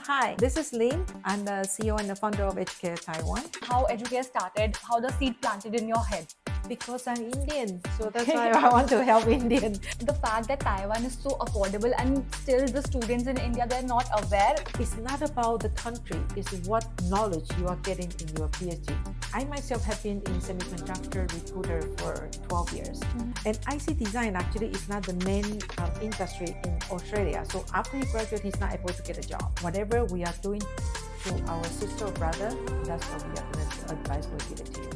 Hi, this is Lin. I'm the CEO and the founder of EduCare Taiwan. How EduCare started, how the seed planted in your head. Because I'm Indian, so that's why I want to help Indian. The fact that Taiwan is so affordable and still the students in India, they're not aware. It's not about the country, it's what knowledge you are getting in your PhD. I myself have been in semiconductor recruiter for 12 years. And IC design actually is not the main industry in Australia. So after he graduates, he's not able to get a job. Whatever we are doing to our sister or brother, that's what we are going to advise or give it to you.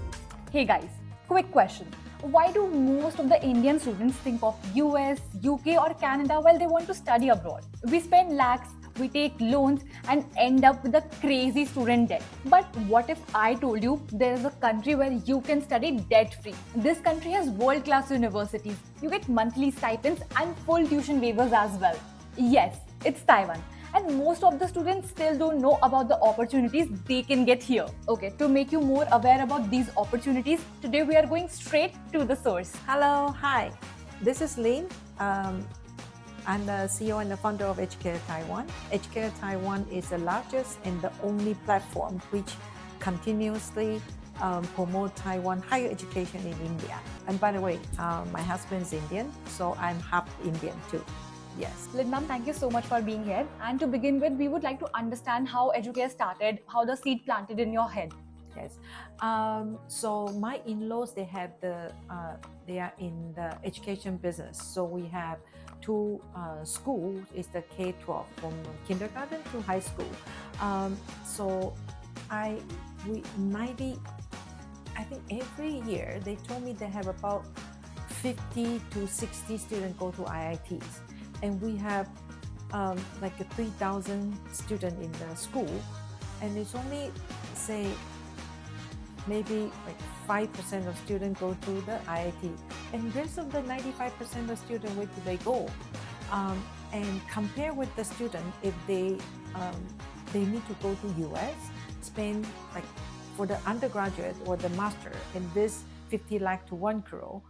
Hey guys, quick question. Why do most of the Indian students think of US, UK or Canada while they want to study abroad? We spend lakhs, we take loans and end up with a crazy student debt. But what if I told you there is a country where you can study debt-free? This country has world-class universities. You get monthly stipends and full tuition waivers as well. Yes, it's Taiwan. And most of the students still don't know about the opportunities they can get here. Okay, to make you more aware about these opportunities, today we are going straight to the source. Hello, hi. This is Lin. I'm the CEO and the founder of EduCare Taiwan. EduCare Taiwan is the largest and the only platform which continuously promote Taiwan higher education in India. And by the way, my husband's Indian, so I'm half Indian too. Yes. Lin ma'am, thank you so much for being here. And to begin with, we would like to understand how EduCare started, how the seed planted in your head. Yes. So my in-laws, they are in the education business. So we have two schools. It's the K-12 from kindergarten to high school. So I think every year they told me they have about 50 to 60 students go to IITs. And we have like 3,000 students in the school, and it's only say maybe like 5% of students go to the IIT, and the rest of the 95% of students, where do they go? And compare with the student, if they need to go to US, spend like for the undergraduate or the master, in this 50 lakh to 1 crore.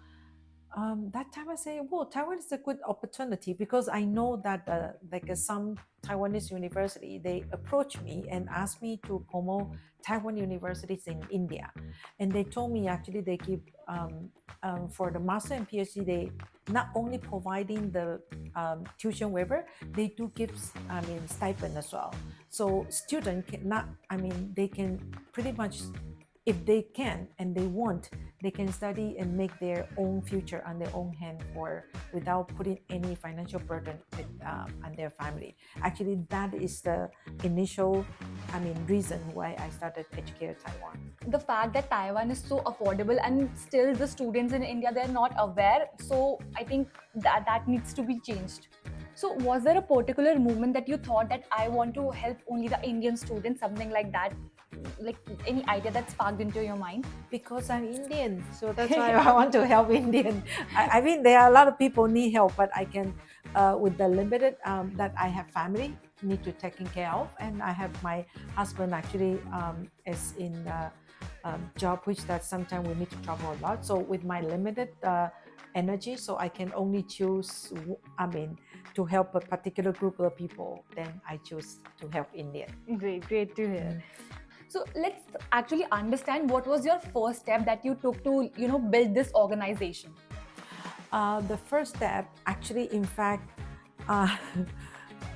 That time I say, well, Taiwan is a good opportunity, because I know that some Taiwanese university, they approach me and ask me to promote Taiwan universities in India. And they told me actually they give, for the master and PhD, they not only providing the tuition waiver, they do give, stipend as well. So student they can pretty much, if they can and they want, they can study and make their own future on their own hand, or without putting any financial burden on their family. Actually, that is the initial, reason why I started EduCare Taiwan. The fact that Taiwan is so affordable and still the students in India, they're not aware. So I think that needs to be changed. So was there a particular movement that you thought that I want to help only the Indian students, something like that? Like any idea that sparked into your mind? Because I'm Indian, so that's why I want to help Indian. I mean, there are a lot of people need help, but I can, with the limited that I have family need to taking care of, and I have my husband actually is in a job which that sometimes we need to travel a lot. So with my limited energy, so I can only choose, to help a particular group of people, then I choose to help Indian. Great to hear. So let's actually understand what was your first step that you took to, build this organization. The first step, actually, in fact,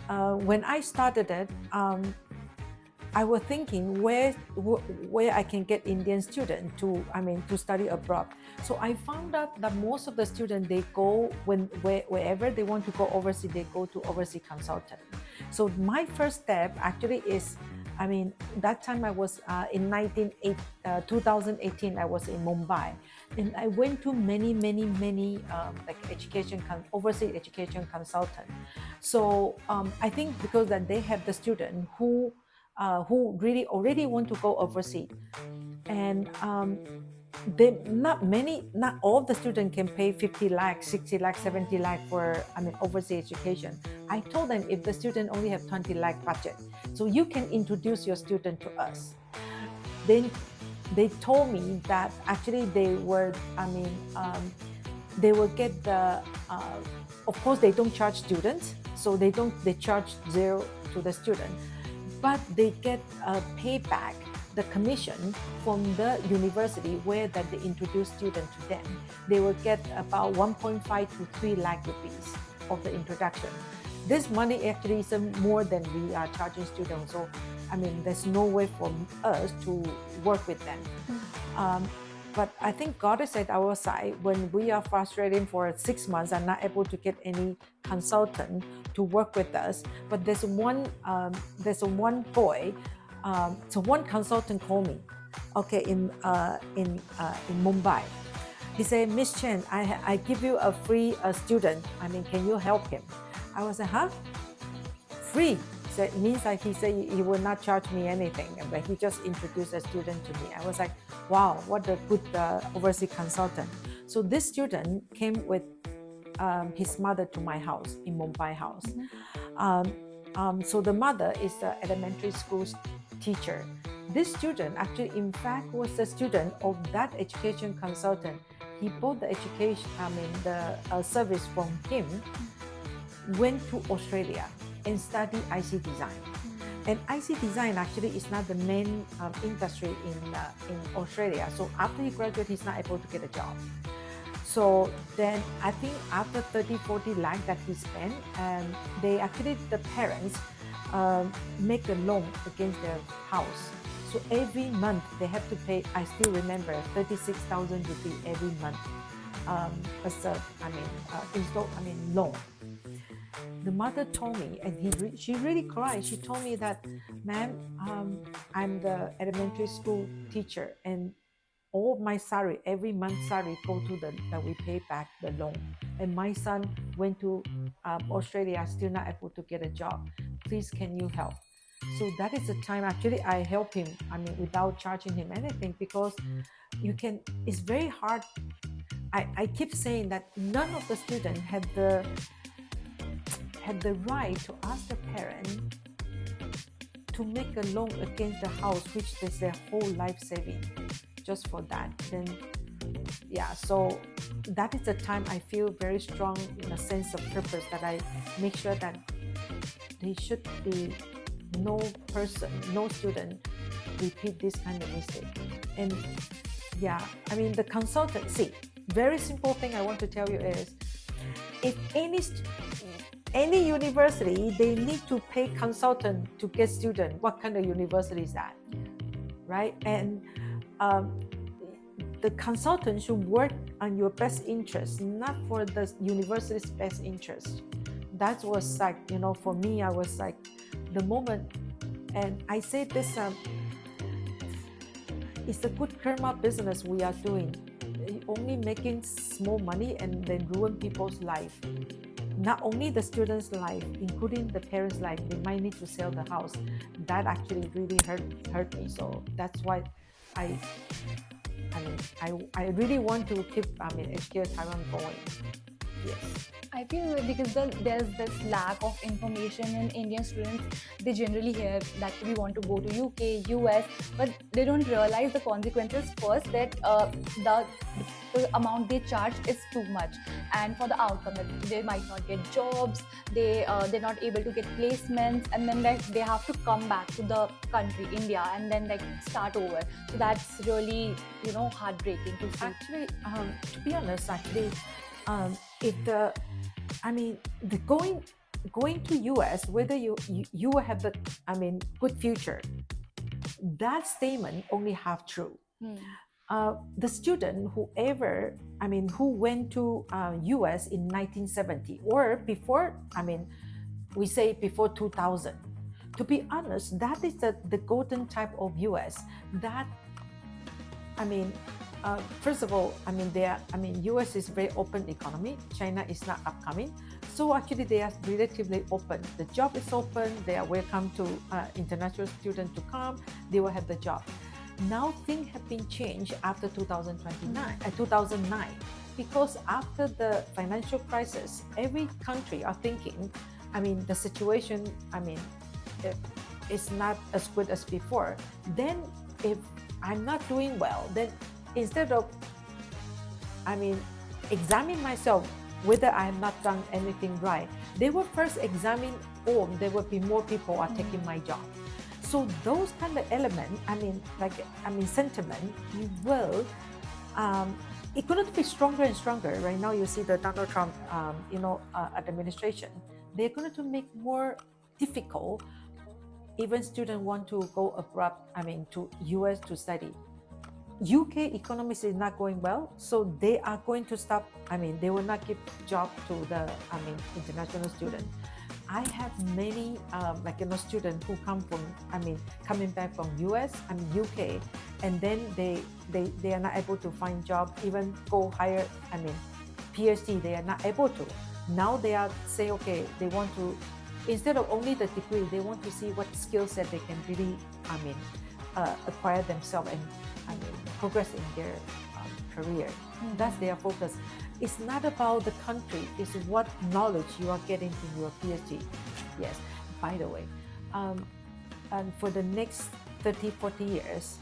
when I started it, I was thinking where I can get Indian students to study abroad. So I found out that most of the students, they go wherever they want to go overseas, they go to overseas consultant. So my first step actually is, that time I was in 2018, I was in Mumbai, and I went to many overseas education consultant. So I think because that they have the student who really already want to go overseas, and not all the students can pay 50 lakh, 60 lakh, 70 lakh for overseas education. I told them, if the student only have 20 lakh budget, so you can introduce your student to us. Then they told me that actually they will get the, of course they don't charge students, so they charge zero to the student. but they get a payback, the commission from the university where that they introduce students to them. They will get about 1.5 to 3 lakh rupees of the introduction. This money actually is more than we are charging students. So, I mean, there's no way for us to work with them. But I think God is at our side when we are frustrated for 6 months and not able to get any consultant to work with us. But there's one boy, so one consultant called me, okay, in Mumbai. He said, Miss Chen, I give you a free student. I mean, can you help him? I was like, huh? Free? So it means like he said he will not charge me anything, but he just introduced a student to me. I was like, wow, what a good overseas consultant. So this student came with his mother to my house in Mumbai house. So the mother is the elementary school teacher. This student actually, in fact, was a student of that education consultant. He bought the education, the service from him, went to Australia and study IC design. And IC design actually is not the main industry in Australia. So after he graduated, he's not able to get a job. So then I think after 30-40 lakh that he spent, they actually, the parents make a loan against their house. So every month they have to pay, I still remember, 36,000 rupees every month as a, loan. The mother told me, and she really cried. She told me that, ma'am, I'm the elementary school teacher, and all my salary, every month salary, go to that we pay back the loan. And my son went to Australia, still not able to get a job. Please, can you help? So that is the time actually I help him. I mean, without charging him anything, because it's very hard. I keep saying that none of the students had the right to ask the parent to make a loan against the house, which is their whole life saving, just for that. Then, yeah, so that is the time I feel very strong in a sense of purpose, that I make sure that there should be no student repeat this kind of mistake. And yeah, I mean, the consultancy, very simple thing I want to tell you is, if any university, they need to pay consultant to get student. What kind of university is that, right? And the consultant should work on your best interest, not for the university's best interest. That was like, for me, I was like, the moment, and I say this, it's a good karma business we are doing. Only making small money and then ruin people's life. Not only the students' life, including the parents' life. They might need to sell the house. That actually really hurt me. So that's why I really want to keep EduCare Taiwan going. Yes. I feel because there's this lack of information in Indian students. They generally hear that we want to go to UK, US, but they don't realize the consequences first, that the amount they charge is too much, and for the outcome that they might not get jobs, they're not able to get placements, and then they have to come back to the country, India, and then start over. So that's really heartbreaking to see. Actually, to be honest, going to US, whether you will have the good future, that statement only half true. The student who went to US in 1970 or before, we say before 2000. To be honest, that is the golden type of US. That, first of all, US is very open economy. China is not upcoming. So actually they are relatively open. The job is open. They are welcome to international students to come. They will have the job. Now things have been changed after 2009, because after the financial crisis, every country are thinking, the situation, it's not as good as before. Then if I'm not doing well, then instead of, examine myself whether I have not done anything right, they will first examine, there will be more people are taking my job. So those kind of element, sentiment, you will, it's going to be stronger and stronger. Right now, you see the Donald Trump, administration, they're going to make more difficult. Even students want to go abroad, to US to study. UK economics is not going well, so they are going to stop. They will not give job to the, international student. I have many, students who coming back from US, UK, and then they are not able to find job, even go higher, PhD, they are not able to. Now they are say, okay, they want to, instead of only the degree, they want to see what skill set they can really, acquire themselves and, progress in their career. Mm-hmm. That's their focus. It's not about the country, it's what knowledge you are getting in your PhD. Yes, by the way, and for the next 30, 40 years,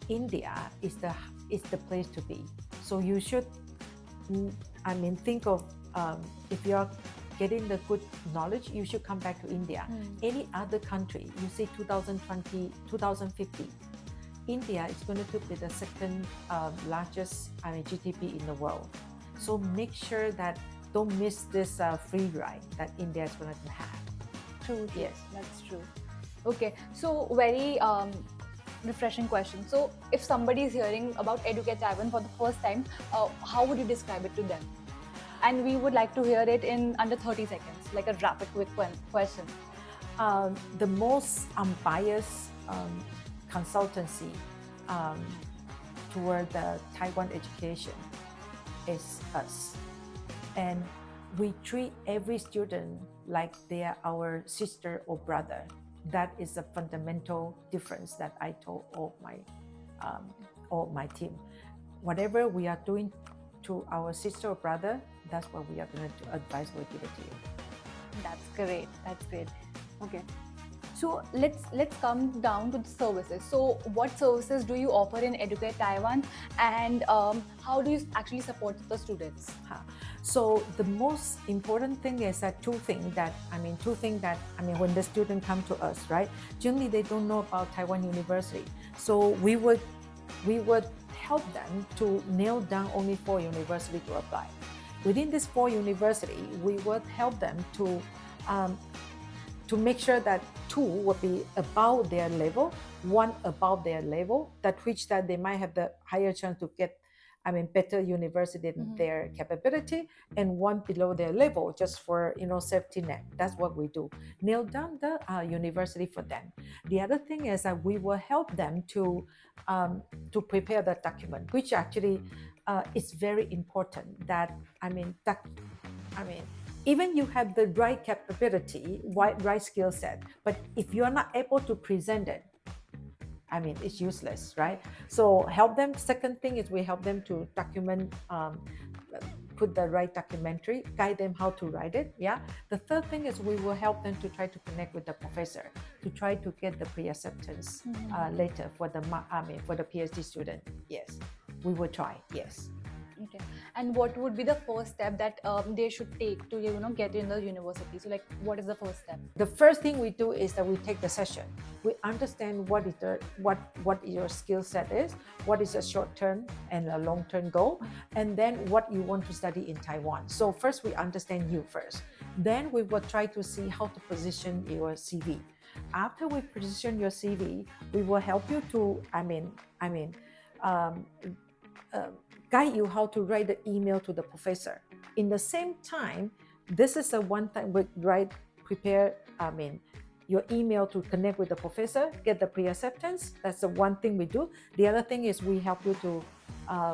India is the place to be. So you should, think of, if you are getting the good knowledge, you should come back to India. Any other country, you see 2020, 2050, India is going to be the second largest GDP in the world. So make sure that don't miss this free ride that India is going to have. True. Yes, that's true. Okay, so very refreshing question. So if somebody is hearing about EduCare Taiwan for the first time, how would you describe it to them? And we would like to hear it in under 30 seconds, like a rapid quick question. The most unbiased consultancy toward the Taiwan education is us. And we treat every student like they are our sister or brother. That is a fundamental difference that I told all my team. Whatever we are doing to our sister or brother, that's what we are going to advise, we'll give it to you. That's great. That's great. Okay. So let's come down to the services. So what services do you offer in EduCare Taiwan, and how do you actually support the students? So the most important thing is that two things that when the student come to us, right? Generally they don't know about Taiwan University. So we would help them to nail down only 4 universities to apply. Within this 4 universities, we would help them to make sure that 2 will be above their level, 1 above their level, that which that they might have the higher chance to get, better university than their capability, and 1 below their level, just for safety net. That's what we do. Nail down the university for them. The other thing is that we will help them to prepare the document, which actually is very important. That even you have the right capability, right skill set, but if you are not able to present it, it's useless, right? So help them. Second thing is we help them to document, put the right documentary, guide them how to write it. Yeah. The third thing is we will help them to try to connect with the professor to try to get the pre-acceptance later for the PhD student. Yes, we will try. Yes. Okay. And what would be the first step that they should take to get in the university? So what is the first step? The first thing we do is that we take the session. We understand what your skill set is, what is a short-term and a long-term goal, and then what you want to study in Taiwan. So first we understand you first. Then we will try to see how to position your CV. After we position your CV, we will help you to guide you how to write the email to the professor. In the same time, this is a one time we prepare your email to connect with the professor, get the pre-acceptance. That's the one thing we do. The other thing is we help you to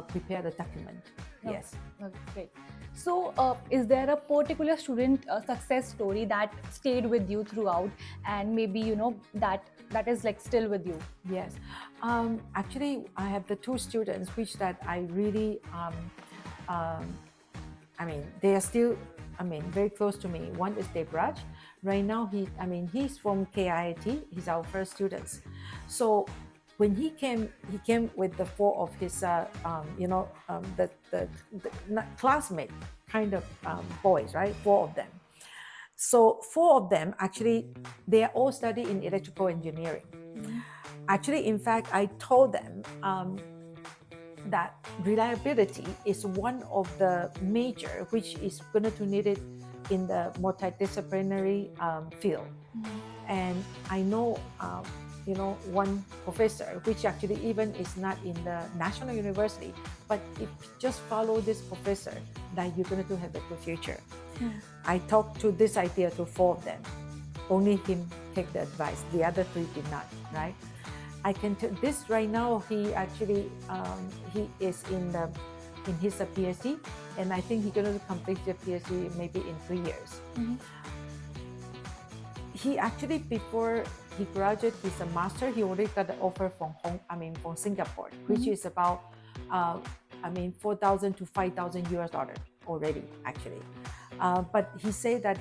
prepare the document. Yes. Okay, great. So is there a particular student success story that stayed with you throughout, and maybe that is still with you? Yes. Actually, I have the 2 students which that I really they are still very close to me. One is Debraj. Right now he's from KIIT. He's our first student. So when he came with the 4 of his the classmate kind of boys, right? 4 of them. So 4 of them actually, they are all study in electrical engineering. Actually, in fact, I told them that reliability is one of the major, which is going to need it in the multidisciplinary field. And I know, one professor, which actually even is not in the national university, but if you just follow this professor, that you're going to have a good future. I talked to this idea to 4 of them. Only him take the advice. The other 3 did not, right? I can tell this right now. He actually he is in his PhD, and I think he's going to complete the PhD maybe in 3 years. He actually, before he graduated his master, he already got an offer from from Singapore, which is about 4,000 to 5,000 US dollars already actually. But he said that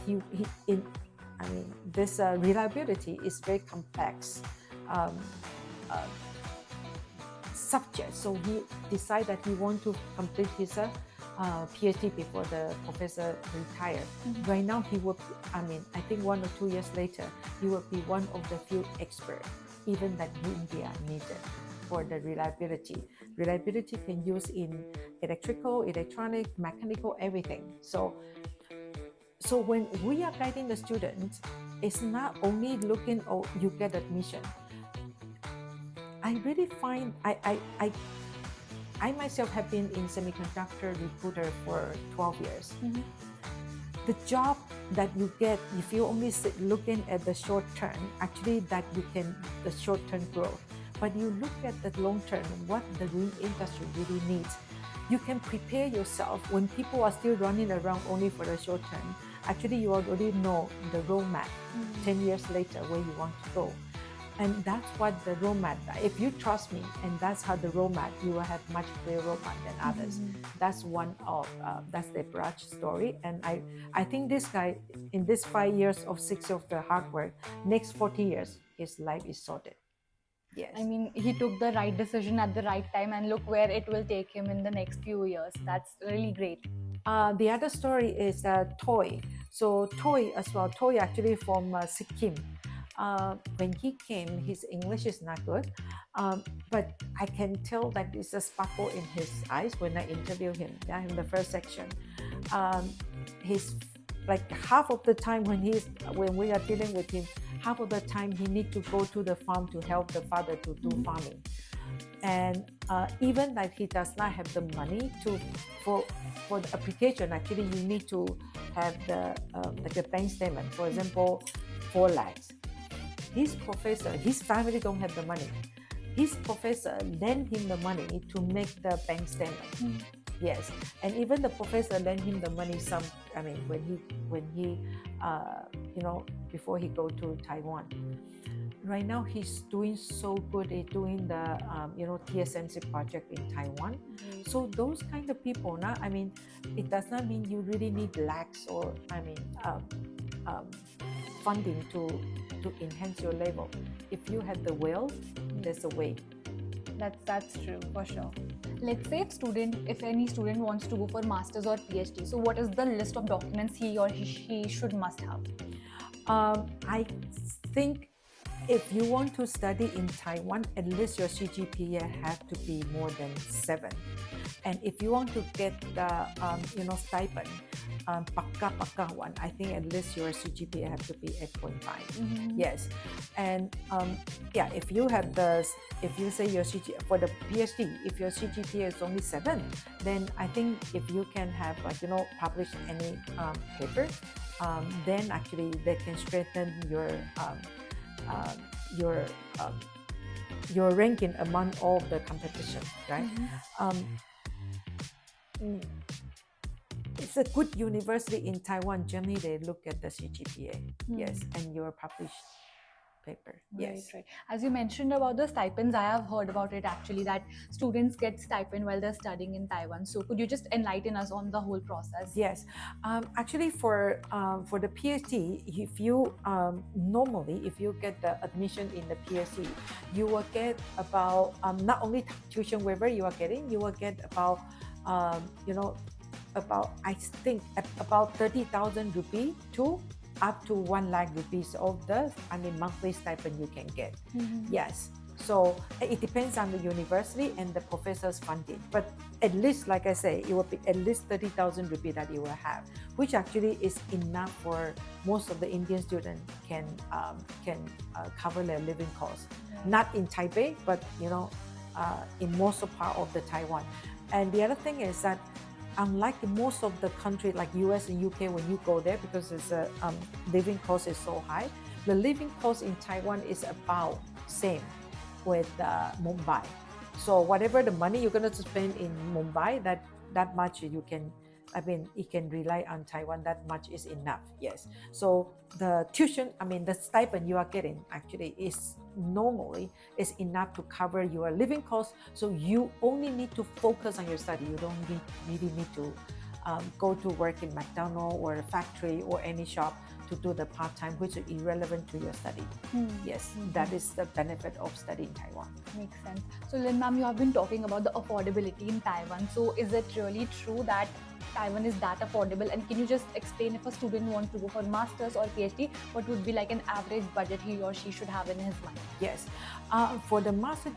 this reliability is very complex subject. So he decided that he want to complete his PhD before the professor retired. Right now, he will. I think 1 or 2 years later, he will be one of the few experts, even that India needed for the reliability. Reliability can use in electrical, electronic, mechanical, everything. So when we are guiding the students, it's not only looking, oh, you get admission. I really find I myself have been in semiconductor recruiter for 12 years. The job that you get, if you only looking at the short term, actually that you can the short term growth. But you look at the long term, what the industry really needs. You can prepare yourself when people are still running around only for the short term. Actually, you already know the roadmap 10 years later where you want to go. And that's what the roadmap, if you trust me, and that's how the roadmap, you will have much clearer roadmap than others. That's one of, that's the Braj story. And I think this guy, in this 5 years of 6 of the hard work, next 40 years, his life is sorted. Yes. I mean, he took the right decision at the right time, and look where it will take him in the next few years. That's really great. The other story is Toy. So Toy as well, Toy actually from Sikkim. When he came, his English is not good, but I can tell that there's a sparkle in his eyes when I interview him in the first section. He's like half of the time when we are dealing with him, half of the time he need to go to the farm to help the father to do farming. And even like he does not have the money for the application, actually you need to have the like a bank statement, for example, 4 lakhs. His professor, his family don't have the money. His professor lent him the money to make the bank statement. Yes, and even the professor lent him the money when he before he go to Taiwan. Right now he's doing so good. He's doing the TSMC project in Taiwan. So those kind of people, it does not mean you really need lakhs or funding to enhance your level. If you have the will, there's a way. That's true for sure. Let's say if any student wants to go for masters or PhD, so what is the list of documents he or she should must have? I think if you want to study in Taiwan, at least your CGPA have to be more than 7. And if you want to get the stipend, Paka one, I think at least your CGPA have to be 8.5. Yes, and if you say your CGPA for the PhD, if your CGPA is only 7, then I think if you can have publish any paper, then actually they can strengthen your ranking among all the competition, right? It's a good university in Taiwan. Generally, they look at the CGPA, yes, and your published paper. Yes. Right. As you mentioned about the stipends, I have heard about it actually, that students get stipend while they're studying in Taiwan. So could you just enlighten us on the whole process? Yes. Actually, for the PhD, if you normally, if you get the admission in the PhD, you will get about not only tuition waiver you are getting, you will get about I think about 30,000 rupee to up to 1 lakh rupees of the, monthly stipend you can get. Mm-hmm. Yes. So it depends on the university and the professor's funding. But at least, like I say, it will be at least 30,000 rupees that you will have, which actually is enough for most of the Indian students can cover their living costs. Right. Not in Taipei, but in most of part of the Taiwan. And the other thing is that unlike most of the country like US and UK, when you go there, because it's living cost is so high, the living cost in Taiwan is about same with Mumbai. So whatever the money you're going to spend in Mumbai, that much you can, you can rely on Taiwan. That much is enough. Yes. So the tuition, the stipend you are getting actually is normally is enough to cover your living costs. So you only need to focus on your study. You don't really need to go to work in McDonald's or a factory or any shop to do the part-time, which is irrelevant to your study. Yes, that is the benefit of studying in Taiwan. Makes sense. So Lynn ma'am, you have been talking about the affordability in Taiwan. So is it really true that Taiwan is that affordable? And can you just explain, if a student wants to go for master's or PhD, what would be like an average budget he or she should have in his mind? Yes, for the master,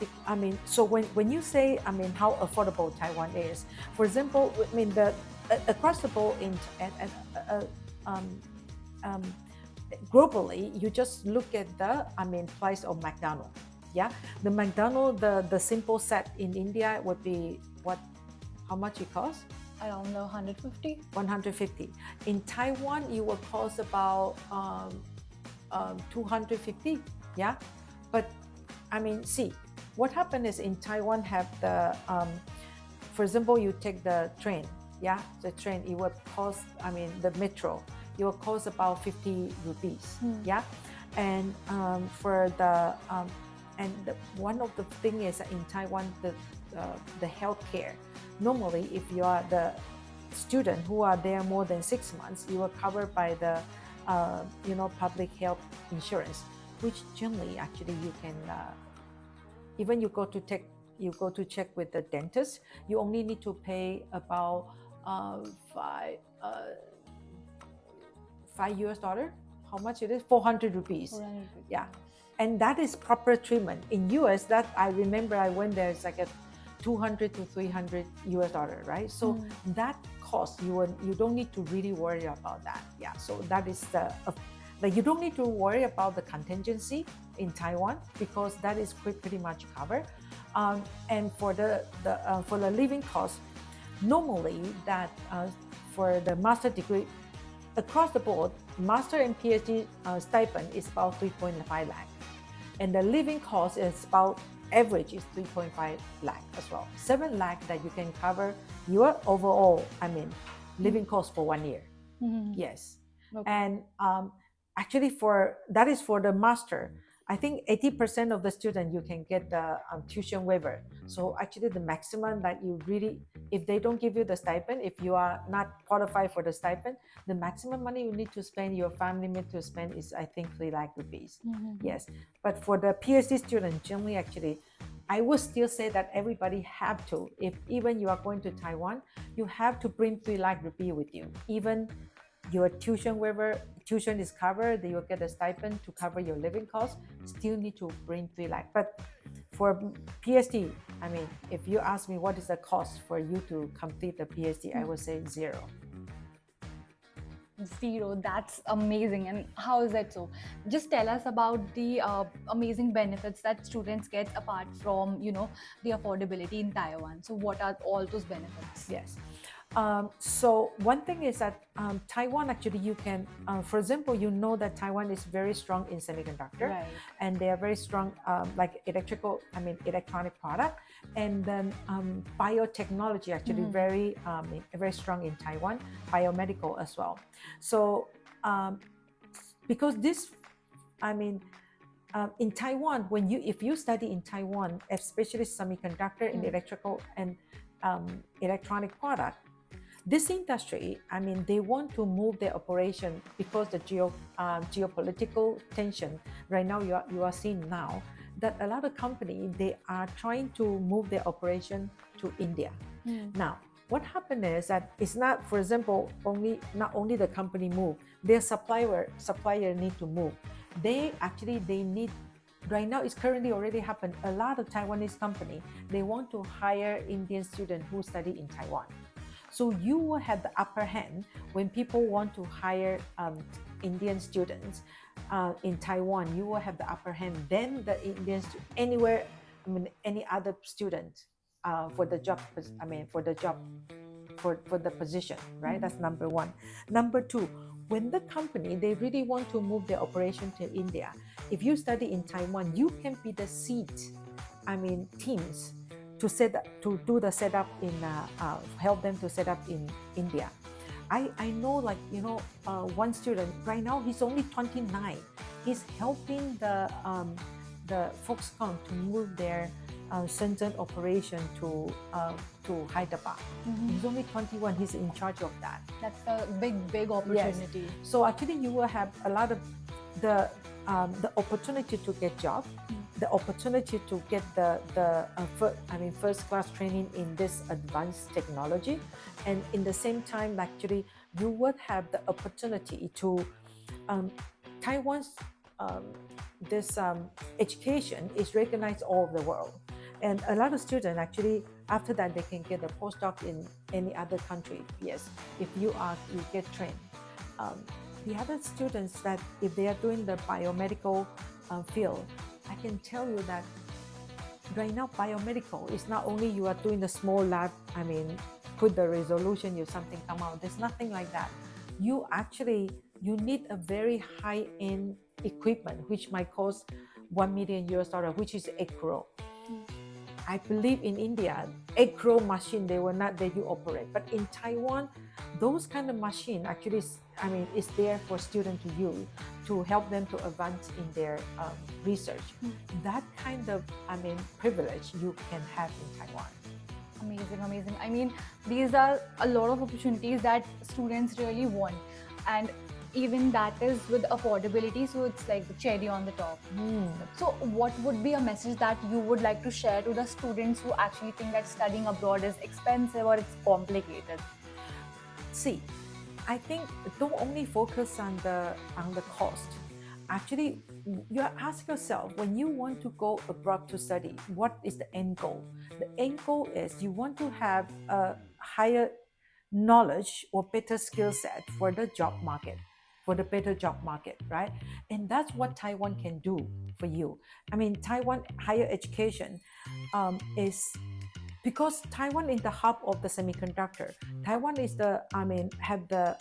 so when you say, how affordable Taiwan is, for example, the across the board globally, you just look at the price of McDonald's. Yeah, the McDonald's, the simple set in India would be how much it costs? Around 150. 150. In Taiwan, it will cost about 250. Yeah, but see, what happened is in Taiwan have the for example, you take the train. Yeah, the train, it will cost, the metro, it will cost about 50 rupees. Yeah, and for the one of the thing is that in Taiwan, the healthcare, normally if you are the student who are there more than 6 months, you are covered by the public health insurance, which generally actually you can even you go to check with the dentist, you only need to pay about $5 US. How much it is? 400 rupees. 400 rupees. Yeah, and that is proper treatment. In US, that I remember I went there, it's like a 200 to 300 US dollar, right? So that cost, you don't need to really worry about that. Yeah, so that is you don't need to worry about the contingency in Taiwan, because that is pretty much covered. And for the living cost, normally that for the master degree, across the board, master and PhD stipend is about 3.5 lakh, and the living cost is about average is 3.5 lakh as well. 7 lakh that you can cover your overall, living cost for 1 year. Yes, okay. And actually that is for the master. I think 80% of the student you can get the tuition waiver. So actually the maximum that you really, if they don't give you the stipend, if you are not qualified for the stipend, the maximum money you need to spend, your family need to spend is, I think, 3 lakh rupees. Yes, but for the PhD student, generally actually, I would still say that everybody have to, if even you are going to Taiwan, you have to bring 3 lakh rupee with you. Even your tuition waiver, tuition is covered, then you'll get a stipend to cover your living costs, still need to bring 3 lakh. But for PhD, if you ask me what is the cost for you to complete the PhD, I would say 0. 0, that's amazing. And how is that so? Just tell us about the amazing benefits that students get apart from, the affordability in Taiwan. So what are all those benefits? Yes. So one thing is that Taiwan, actually, you can, for example, that Taiwan is very strong in semiconductor, right, and they are very strong like electronic product, and then biotechnology actually very strong in Taiwan, biomedical as well. So because this, in Taiwan, if you study in Taiwan, especially semiconductor and electrical and electronic product, this industry, they want to move their operation because the geopolitical tension right now you are seeing now, that a lot of companies, they are trying to move their operation to India. Now, what happened is that it's not, for example, not only the company move, their supplier need to move. They need, right now it's currently already happened. A lot of Taiwanese company, they want to hire Indian students who study in Taiwan. So you will have the upper hand when people want to hire Indian students in Taiwan. You will have the upper hand. Then the Indians anywhere, any other student for the job. For the position, right? That's number one. Number two, when the company they really want to move their operation to India, if you study in Taiwan, you can be the teams to do the setup in help them to set up in India. I know, one student right now, he's only 29. He's helping the Foxconn to move their Shenzhen operation to Hyderabad. He's only 21. He's in charge of that. That's a big opportunity. Yes. So actually, you will have a lot of the opportunity to get job, the opportunity to get first class training in this advanced technology, and in the same time, actually, you would have the opportunity to Taiwan's education is recognized all over the world. And a lot of students actually, after that, they can get a postdoc in any other country. Yes, if you get trained. The other students that if they are doing the biomedical field, I can tell you that right now biomedical is not only you are doing the small lab, put the resolution, something come out. There's nothing like that. You need a very high-end equipment, which might cost $1 million, which is 8 crore. I believe in India, 8 crore machine, they will not let you operate. But in Taiwan, those kind of machine actually, is there for students to use to help them to advance in their research. That kind of, privilege you can have in Taiwan. Amazing. These are a lot of opportunities that students really want. And even that is with affordability, so it's like the cherry on the top. So what would be a message that you would like to share to the students who actually think that studying abroad is expensive or it's complicated? See, I think don't only focus on the cost. Actually, you ask yourself, when you want to go abroad to study, what is the end goal? The end goal is you want to have a higher knowledge or better skill set for the job market, for the better job market, right? And that's what Taiwan can do for you. Taiwan higher education is, because Taiwan is the hub of the semiconductor. Taiwan is have the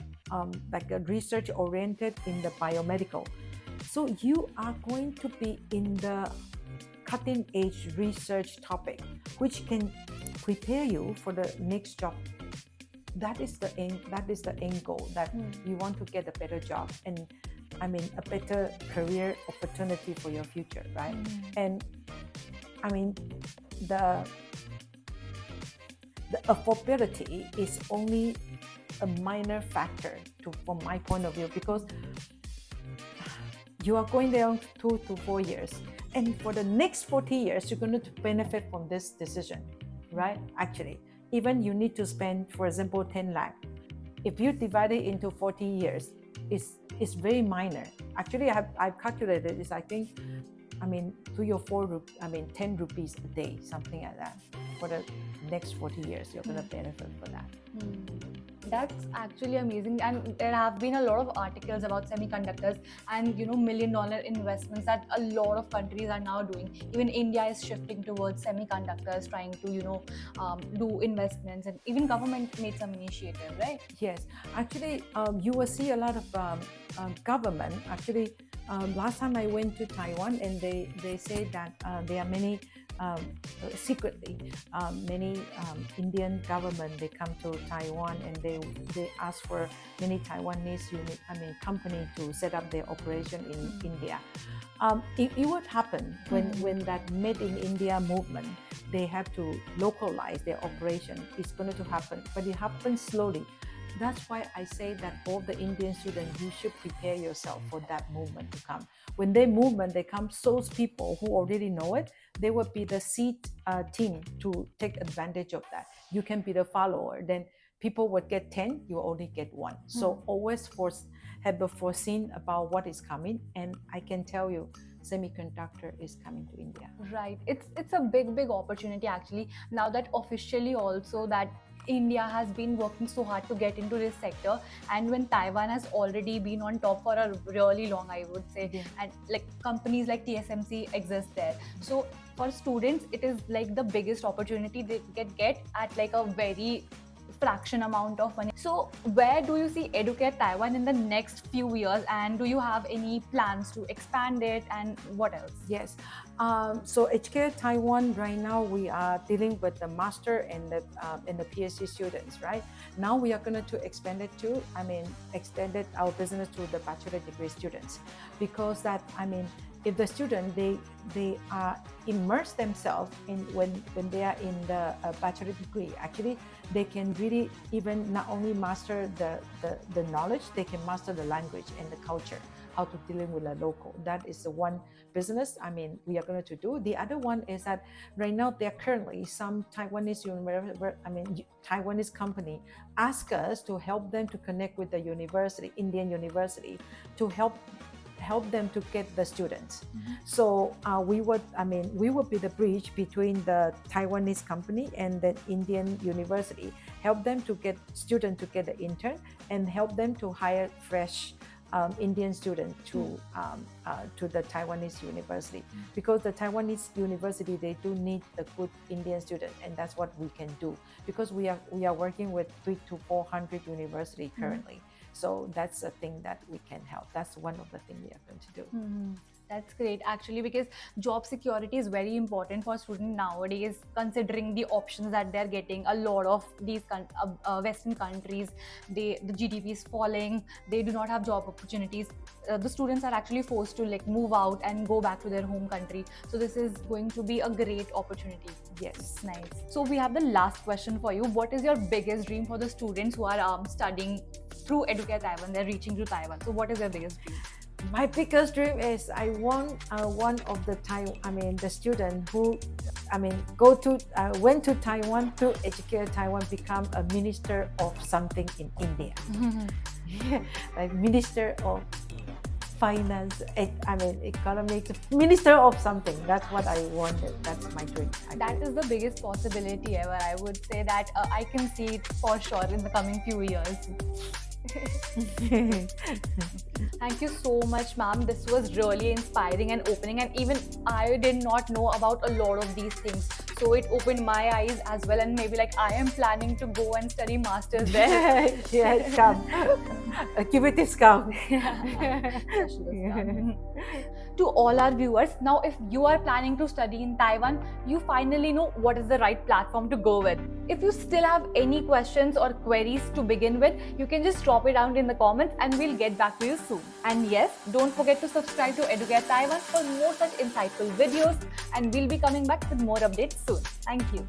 like a research oriented in the biomedical. So you are going to be in the cutting edge research topic, which can prepare you for the next job. That is the end goal, that you want to get a better job and a better career opportunity for your future, right? And the affordability is only a minor factor from my point of view, because you are going there 2 to 4 years, and for the next 40 years you're going to benefit from this decision, right? Actually, even you need to spend, for example, 10 lakh. If you divide it into 40 years, it's very minor. Actually, I've calculated this. I think 3 or 4 10 rupees a day, something like that. For the next 40 years, you're going to benefit for that. That's actually amazing. And there have been a lot of articles about semiconductors and $1 million investments that a lot of countries are now doing. Even India is shifting towards semiconductors, trying to do investments, and even government made some initiative, right? Yes, actually, you will see a lot of government. Actually, last time I went to Taiwan, and they say that there are many secretly many Indian government, they come to Taiwan and they ask for many Taiwanese company to set up their operation in India. It would happen when that Made in India movement, they have to localize their operation. It's going to happen, but it happens slowly. that's why I say that all the Indian students, you should prepare yourself for that movement to come. When they come, those people who already know it, they will be the seed team to take advantage of that. You can be the follower. Then people would get 10, you only get one. So always have a foreseen about what is coming. And I can tell you, semiconductor is coming to India. Right. It's a big opportunity actually. Now that officially also that India has been working so hard to get into this sector, and when Taiwan has already been on top for a really long, I would say, and like companies like TSMC exist there. So for students, it is like the biggest opportunity they get at like a very fraction amount of money. So where do you see EduCare Taiwan in the next few years, and do you have any plans to expand it, and what else? Yes. So EduCare Taiwan, right now we are dealing with the master and the PhD students, right? Now we are going to expand it to, extended our business to the bachelor degree students, because that, if the student they are immerse themselves in when they are in the bachelor degree, actually they can really even not only master the knowledge, they can master the language and the culture, how to dealing with a local. That is the one business we are going to do. The other one is that right now there are currently some Taiwanese Taiwanese company ask us to help them to connect with the university, Indian university, to help them to get the students. So we would be the bridge between the Taiwanese company and the Indian university, help them to get students to get the intern, and help them to hire fresh Indian students to the Taiwanese university, because the Taiwanese university, they do need the good Indian student, and that's what we can do, because we are working with 300 to 400 university currently. So that's a thing that we can help. That's one of the things we are going to do. That's great actually, because job security is very important for students nowadays, considering the options that they're getting. A lot of these Western countries, the GDP is falling, they do not have job opportunities. The students are actually forced to like move out and go back to their home country. So this is going to be a great opportunity. Yes. Nice. So we have the last question for you. What is your biggest dream for the students who are studying through EduCare Taiwan? They're reaching to Taiwan. So what is your biggest dream? My biggest dream is I want one of the the student who went to Taiwan to EduCare Taiwan, become a minister of something in India. Like minister of finance, economics, minister of something. That's what I wanted. That's my dream. That is the biggest possibility ever. I would say that I can see it for sure in the coming few years. Thank you so much, ma'am. This was really inspiring and opening, and even I did not know about a lot of these things. So it opened my eyes as well, and maybe like I am planning to go and study masters there. Yeah, come. Give it a scout. To all our viewers, now if you are planning to study in Taiwan, you finally know what is the right platform to go with. If you still have any questions or queries to begin with, you can just drop it down in the comments and we'll get back to you soon. And yes, don't forget to subscribe to EduCare Taiwan for more such insightful videos, and we'll be coming back with more updates soon. Thank you.